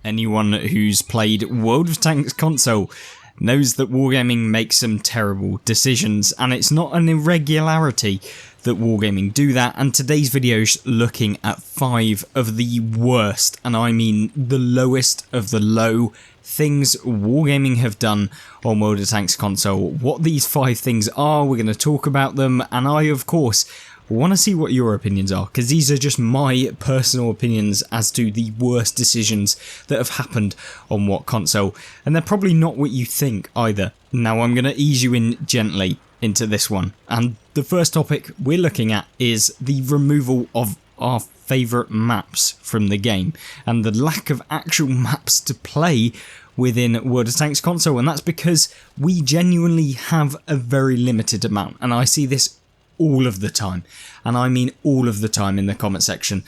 Anyone who's played World of Tanks console knows that Wargaming makes some terrible decisions, and it's not an irregularity that Wargaming do that, and today's video is looking at 5 of the worst, and I mean the lowest of the low, things Wargaming have done on World of Tanks console. What these 5 things are, we're going to talk about them, and I, of course, want to see what your opinions are, because these are just my personal opinions as to the worst decisions that have happened on what console, and they're probably not what you think either. Now I'm going to ease you in gently into this one, and the first topic we're looking at is the removal of our favourite maps from the game, and the lack of actual maps to play within World of Tanks console, and that's because we genuinely have a very limited amount, and I see this all of the time, and I mean all of the time in the comment section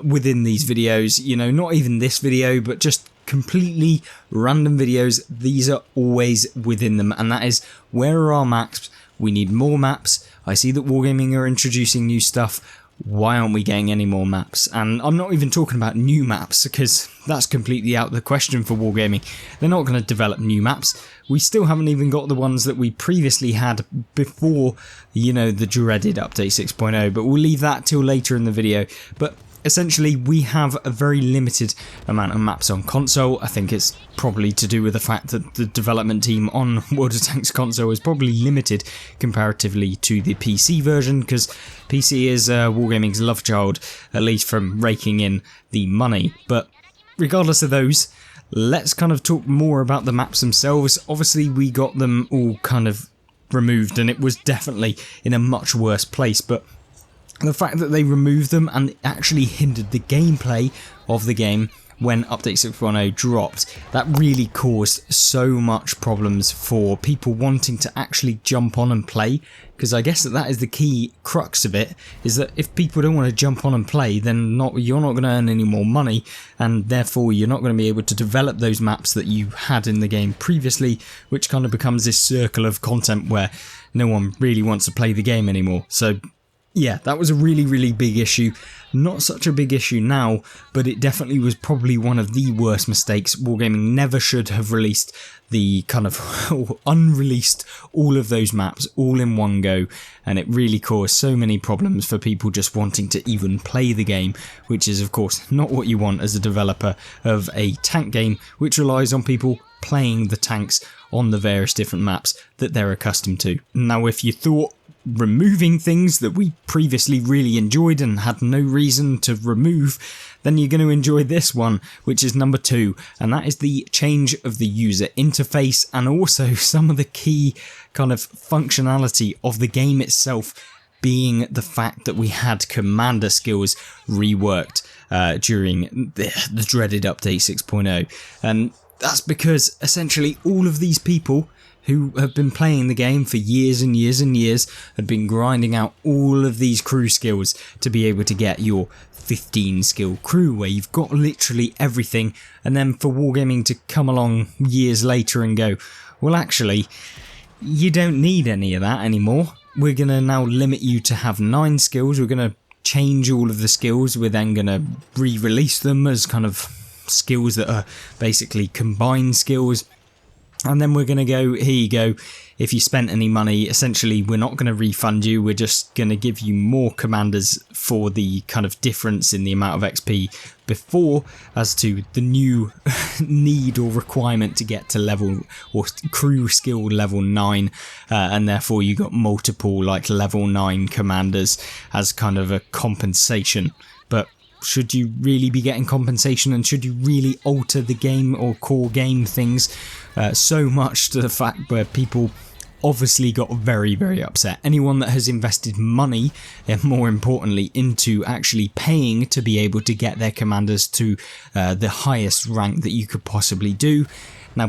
within these videos, you know, not even this video, but just completely random videos. These are always within them, and that is, where are our maps? We need more maps. I see that Wargaming are introducing new stuff. Why aren't we getting any more maps? And I'm not even talking about new maps, because that's completely out of the question for Wargaming. They're not going to develop new maps. We still haven't even got the ones that we previously had before, you know, the dreaded update 6.0, but we'll leave that till later in the video. But essentially, we have a very limited amount of maps on console. I think it's probably to do with the fact that the development team on World of Tanks console is probably limited comparatively to the PC version, because PC is Wargaming's love child, at least from raking in the money. But regardless of those, let's kind of talk more about the maps themselves. Obviously, we got them all kind of removed, and it was definitely in a much worse place, but the fact that they removed them and it actually hindered the gameplay of the game when Update 6.0 dropped, that really caused so much problems for people wanting to actually jump on and play, because I guess that is the key crux of it, is that if people don't want to jump on and play, then you're not going to earn any more money, and therefore you're not going to be able to develop those maps that you had in the game previously, which kind of becomes this circle of content where no one really wants to play the game anymore. So yeah, that was a really, really big issue. Not such a big issue now, but it definitely was probably one of the worst mistakes. Wargaming never should have released the kind of unreleased all of those maps all in one go, and it really caused so many problems for people just wanting to even play the game, which is of course not what you want as a developer of a tank game which relies on people playing the tanks on the various different maps that they're accustomed to. Now, if you thought removing things that we previously really enjoyed and had no reason to remove, then you're going to enjoy this one, which is number 2, and that is the change of the user interface, and also some of the key kind of functionality of the game itself, being the fact that we had commander skills reworked during the dreaded update 6.0, and that's because essentially all of these people who have been playing the game for years and years and years had been grinding out all of these crew skills to be able to get your 15 skill crew, where you've got literally everything, and then for Wargaming to come along years later and go, well actually, you don't need any of that anymore. We're going to now limit you to have 9 skills, we're going to change all of the skills, we're then going to re-release them as kind of skills that are basically combined skills. And then we're going to go, here you go, if you spent any money, essentially we're not going to refund you, we're just going to give you more commanders for the kind of difference in the amount of XP before, as to the new need or requirement to get to level, or crew skill level 9, and therefore you got multiple like level 9 commanders as kind of a compensation. But should you really be getting compensation, and should you really alter the game or core game things so much to the fact where people obviously got very, very upset? Anyone that has invested money, and more importantly into actually paying to be able to get their commanders to the highest rank that you could possibly do. Now,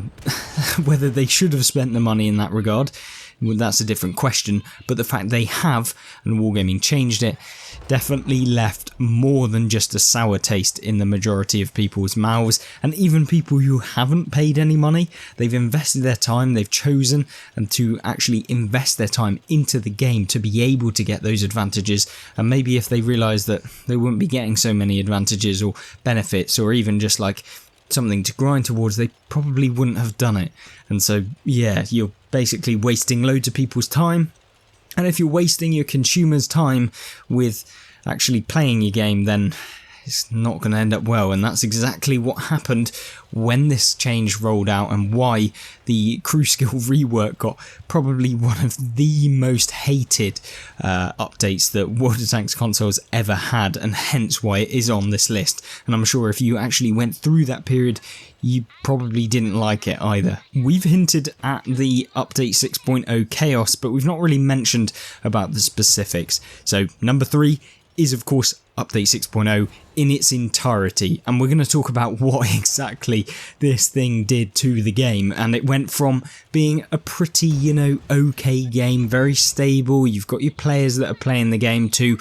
whether they should have spent the money in that regard, well, that's a different question, but the fact they have, and Wargaming changed it, definitely left more than just a sour taste in the majority of people's mouths, and even people who haven't paid any money, they've invested their time, they've chosen and to actually invest their time into the game to be able to get those advantages, and maybe if they realise that they wouldn't be getting so many advantages or benefits, or even just like something to grind towards, they probably wouldn't have done it. And so, yeah, you're basically wasting loads of people's time. And if you're wasting your consumers' time with actually playing your game, then it's not going to end up well. And that's exactly what happened when this change rolled out, and why the crew skill rework got probably one of the most hated updates that World of Tanks consoles ever had, and hence why it is on this list. And I'm sure if you actually went through that period, you probably didn't like it either. We've hinted at the update 6.0 chaos, but we've not really mentioned about the specifics. So number 3 is of course update 6.0 in its entirety, and we're going to talk about what exactly this thing did to the game. And it went from being a pretty, okay game, very stable, you've got your players that are playing the game, to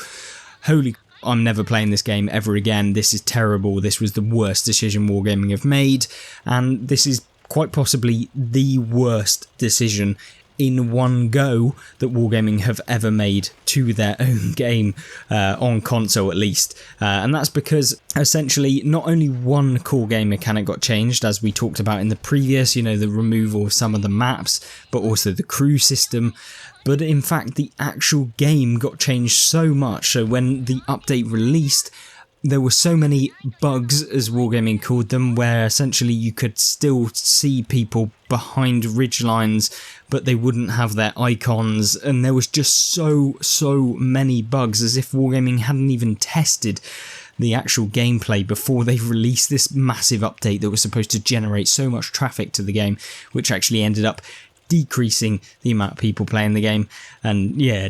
holy, I'm never playing this game ever again, this is terrible, this was the worst decision Wargaming have made, and this is quite possibly the worst decision in one go that Wargaming have ever made to their own game, on console at least. And that's because essentially not only one core game mechanic got changed, as we talked about in the previous, the removal of some of the maps, but also the crew system, but in fact the actual game got changed so much. So when the update released, there were so many bugs, as Wargaming called them, where essentially you could still see people behind ridge lines, but they wouldn't have their icons, and there was just so many bugs, as if Wargaming hadn't even tested the actual gameplay before they released this massive update that was supposed to generate so much traffic to the game, which actually ended up decreasing the amount of people playing the game. And yeah,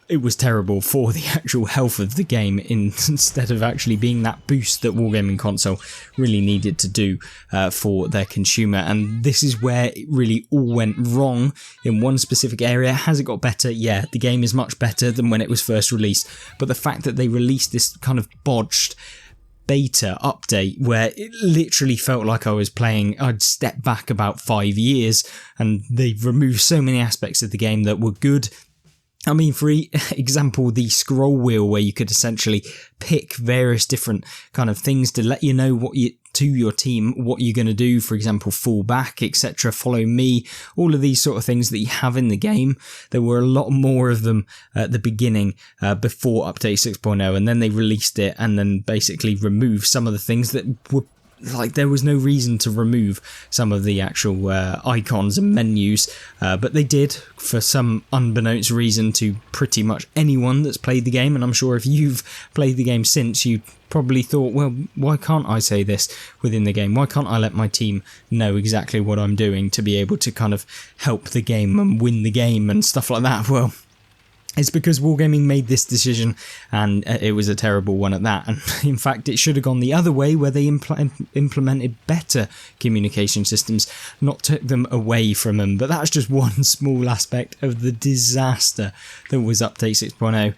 it was terrible for the actual health of the game, instead of actually being that boost that Wargaming console really needed to do for their consumer. And this is where it really all went wrong in one specific area. Has it got better? Yeah, the game is much better than when it was first released, but the fact that they released this kind of bodged beta update where it literally felt like I'd stepped back about 5 years, and they removed so many aspects of the game that were good. I mean, for example, the scroll wheel, where you could essentially pick various different kind of things to let you know to your team what you're going to do, for example, fall back, etc., follow me, all of these sort of things that you have in the game. There were a lot more of them at the beginning, before update 6.0, and then they released it and then basically removed some of the things that were there was no reason to remove some of the actual icons and menus, but they did for some unbeknownst reason to pretty much anyone that's played the game. And I'm sure if you've played the game since, you probably thought, well, why can't I say this within the game? Why can't I let my team know exactly what I'm doing to be able to kind of help the game and win the game and stuff like that? Well, it's because Wargaming made this decision, and it was a terrible one at that. And in fact, it should have gone the other way, where they implemented better communication systems, not took them away from them. But that's just one small aspect of the disaster that was Update 6.0.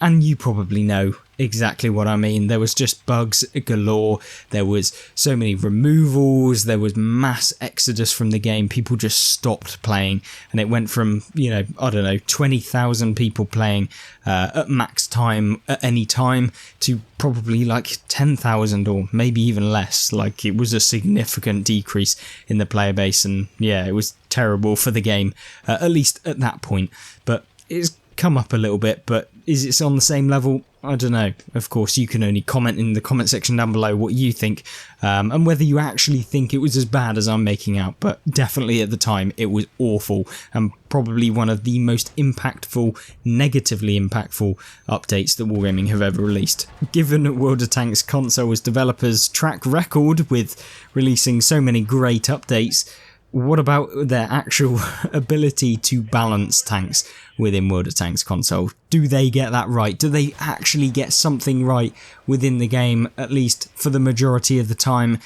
And you probably know exactly what I mean. There was just bugs galore, there was so many removals, there was mass exodus from the game, people just stopped playing, and it went from, 20,000 people playing at max time at any time to probably like 10,000 or maybe even less. Like, it was a significant decrease in the player base, and yeah, it was terrible for the game, at least at that point. But it's come up a little bit, but is it on the same level? I don't know. Of course, you can only comment in the comment section down below what you think, and whether you actually think it was as bad as I'm making out. But definitely at the time, it was awful, and probably one of the most impactful, negatively impactful updates that Wargaming have ever released. Given World of Tanks console's developers' track record with releasing so many great updates, what about their actual ability to balance tanks within World of Tanks console? Do they get that right? Do they actually get something right within the game, at least for the majority of the time?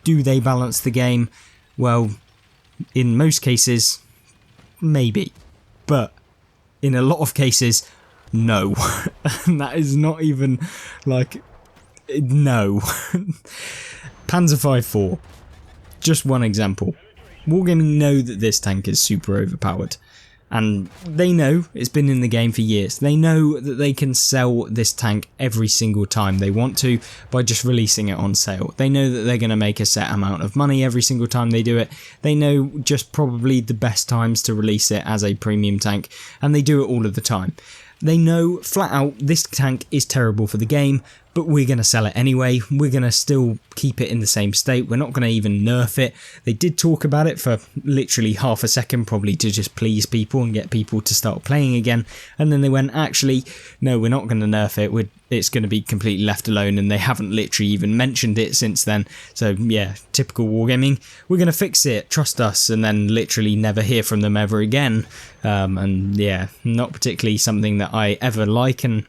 Do they balance the game? Well, in most cases, maybe. But in a lot of cases, no. And that is not even like, no. Panzer V-4, just one example. Wargaming know that this tank is super overpowered, and they know it's been in the game for years. They know that they can sell this tank every single time they want to by just releasing it on sale. They know that they're going to make a set amount of money every single time they do it. They know just probably the best times to release it as a premium tank, and they do it all of the time. They know flat out this tank is terrible for the game, but we're going to sell it anyway. We're going to still keep it in the same state. We're not going to even nerf it. They did talk about it for literally half a second, probably to just please people and get people to start playing again. And then they went, actually, no, we're not going to nerf it. It's going to be completely left alone, and they haven't literally even mentioned it since then. So yeah, typical Wargaming. We're going to fix it, trust us, and then literally never hear from them ever again. And yeah, not particularly something that I ever like, and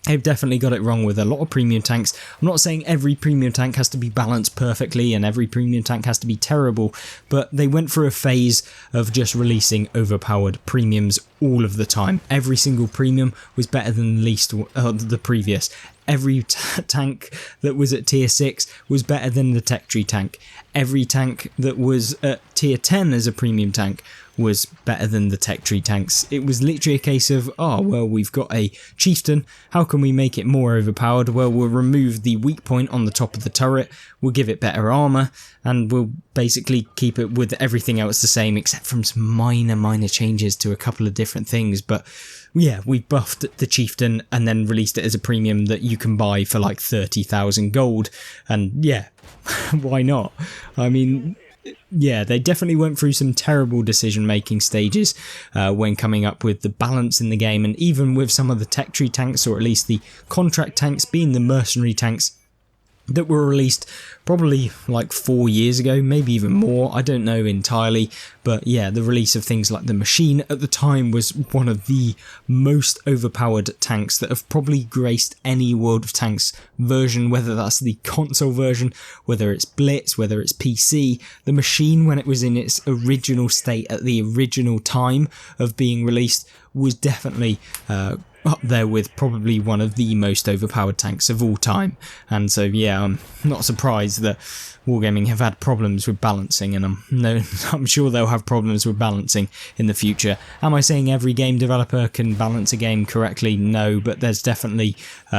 they've definitely got it wrong with a lot of premium tanks. I'm not saying every premium tank has to be balanced perfectly and every premium tank has to be terrible, but they went through a phase of just releasing overpowered premiums all of the time. Every single premium was better than the previous. Every tank that was at tier 6 was better than the tech tree tank. Every tank that was at tier 10 as a premium tank was better than the tech tree tanks. It was literally a case of, oh, well, we've got a chieftain, how can we make it more overpowered? Well, we'll remove the weak point on the top of the turret, we'll give it better armour, and we'll basically keep it with everything else the same, except from some minor changes to a couple of different things. But yeah, we buffed the chieftain and then released it as a premium that you can buy for like 30,000 gold, and yeah, why not? I mean, yeah, they definitely went through some terrible decision-making stages when coming up with the balance in the game, and even with some of the tech tree tanks, or at least the contract tanks being the mercenary tanks that were released probably like 4 years ago, maybe even more, I don't know entirely, but yeah, the release of things like the machine at the time was one of the most overpowered tanks that have probably graced any World of Tanks version, whether that's the console version, whether it's Blitz, whether it's PC. The machine, when it was in its original state at the original time of being released, was definitely up there with probably one of the most overpowered tanks of all time. And so yeah, I'm not surprised that Wargaming have had problems with balancing, and I'm sure they'll have problems with balancing in the future. Am I saying every game developer can balance a game correctly? No, but there's definitely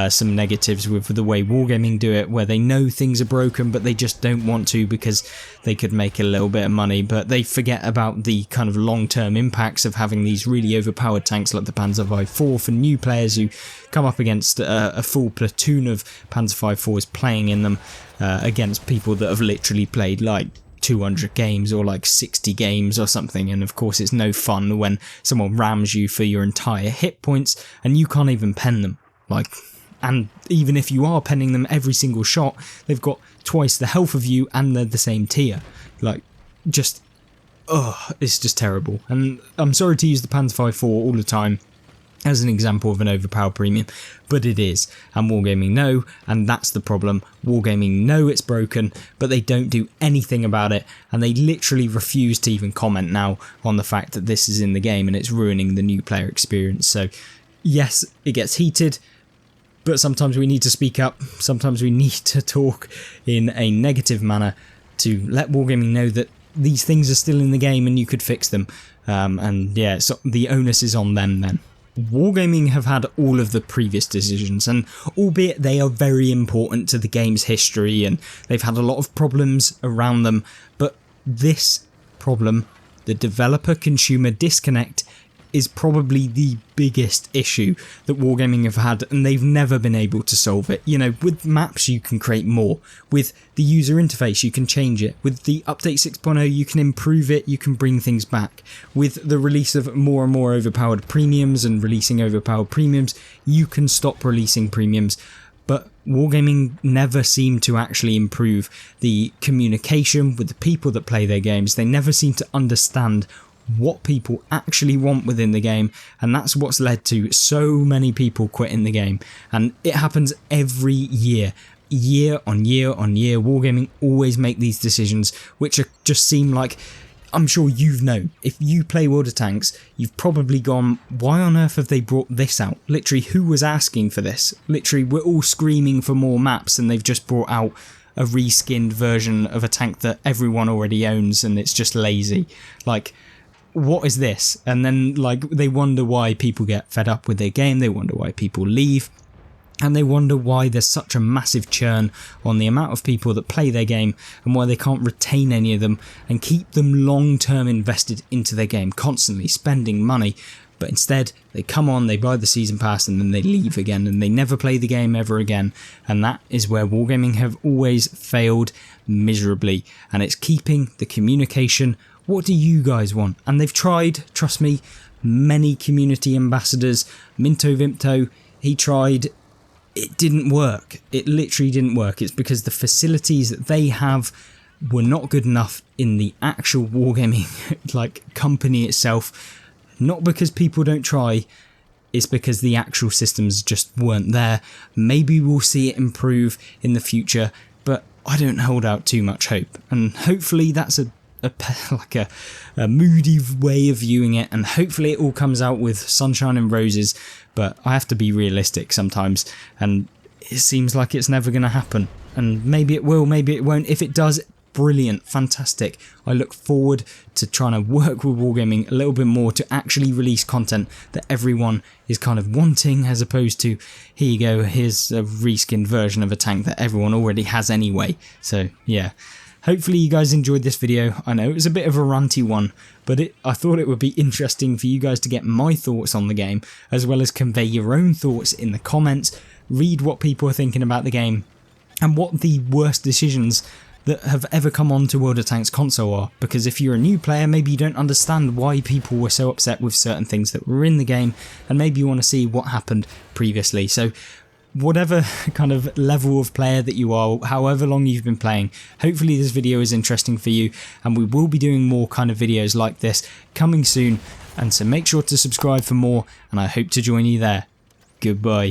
some negatives with the way Wargaming do it, where they know things are broken but they just don't want to because they could make a little bit of money, but they forget about the kind of long-term impacts of having these really overpowered tanks like the Panzer V4 for new players who come up against a full platoon of Panzer V4s playing in them against people that have literally played like 200 games or like 60 games or something. And of course it's no fun when someone rams you for your entire hit points and you can't even pen them. And even if you are penning them every single shot, they've got twice the health of you and they're the same tier. It's just terrible. And I'm sorry to use the Panzer V4 all the time as an example of an overpowered premium, but it is, and Wargaming know, and that's the problem. Wargaming know it's broken, but they don't do anything about it, and they literally refuse to even comment now on the fact that this is in the game and it's ruining the new player experience. So yes, it gets heated, but sometimes we need to speak up, sometimes we need to talk in a negative manner to let Wargaming know that these things are still in the game and you could fix them, and yeah, so the onus is on them then. Wargaming have had all of the previous decisions, and albeit they are very important to the game's history and they've had a lot of problems around them, but this problem, the developer-consumer disconnect, is probably the biggest issue that Wargaming have had, and they've never been able to solve it. You know, with maps you can create more, with the user interface you can change it, with the update 6.0 you can improve it, you can bring things back. With the release of more and more overpowered premiums and releasing overpowered premiums, you can stop releasing premiums. But Wargaming never seem to actually improve the communication with the people that play their games. They never seem to understand what people actually want within the game, and that's what's led to so many people quitting the game. And it happens every year on year on year. Wargaming always make these decisions which just seem like, I'm sure you've known, if you play World of Tanks, you've probably gone, why on earth have they brought this out? Literally, who was asking for this? Literally, we're all screaming for more maps and they've just brought out a reskinned version of a tank that everyone already owns, and it's just lazy. what is this? And then like they wonder why people get fed up with their game, they wonder why people leave, and they wonder why there's such a massive churn on the amount of people that play their game and why they can't retain any of them and keep them long term invested into their game, constantly spending money. But instead they come on, they buy the season pass, and then they leave again and they never play the game ever again. And that is where Wargaming have always failed miserably, and it's keeping the communication. What do you guys want? And they've tried, trust me, many community ambassadors. Minto Vimto, he tried. It didn't work. It literally didn't work. It's because the facilities that they have were not good enough in the actual Wargaming like company itself. Not because people don't try, it's because the actual systems just weren't there. Maybe we'll see it improve in the future, but I don't hold out too much hope. And hopefully that's a moody way of viewing it, and hopefully it all comes out with sunshine and roses. But I have to be realistic sometimes, and it seems like it's never going to happen. And maybe it will, maybe it won't. If it does, brilliant, fantastic. I look forward to trying to work with Wargaming a little bit more to actually release content that everyone is kind of wanting, as opposed to, here you go, here's a reskinned version of a tank that everyone already has anyway. So yeah, hopefully you guys enjoyed this video. I know it was a bit of a ranty one, but I thought it would be interesting for you guys to get my thoughts on the game, as well as convey your own thoughts in the comments, read what people are thinking about the game, and what the worst decisions that have ever come on to World of Tanks console are. Because if you're a new player, maybe you don't understand why people were so upset with certain things that were in the game, and maybe you want to see what happened previously. So whatever kind of level of player that you are, however long you've been playing, hopefully this video is interesting for you, and we will be doing more kind of videos like this coming soon. And so make sure to subscribe for more, and I hope to join you there. Goodbye.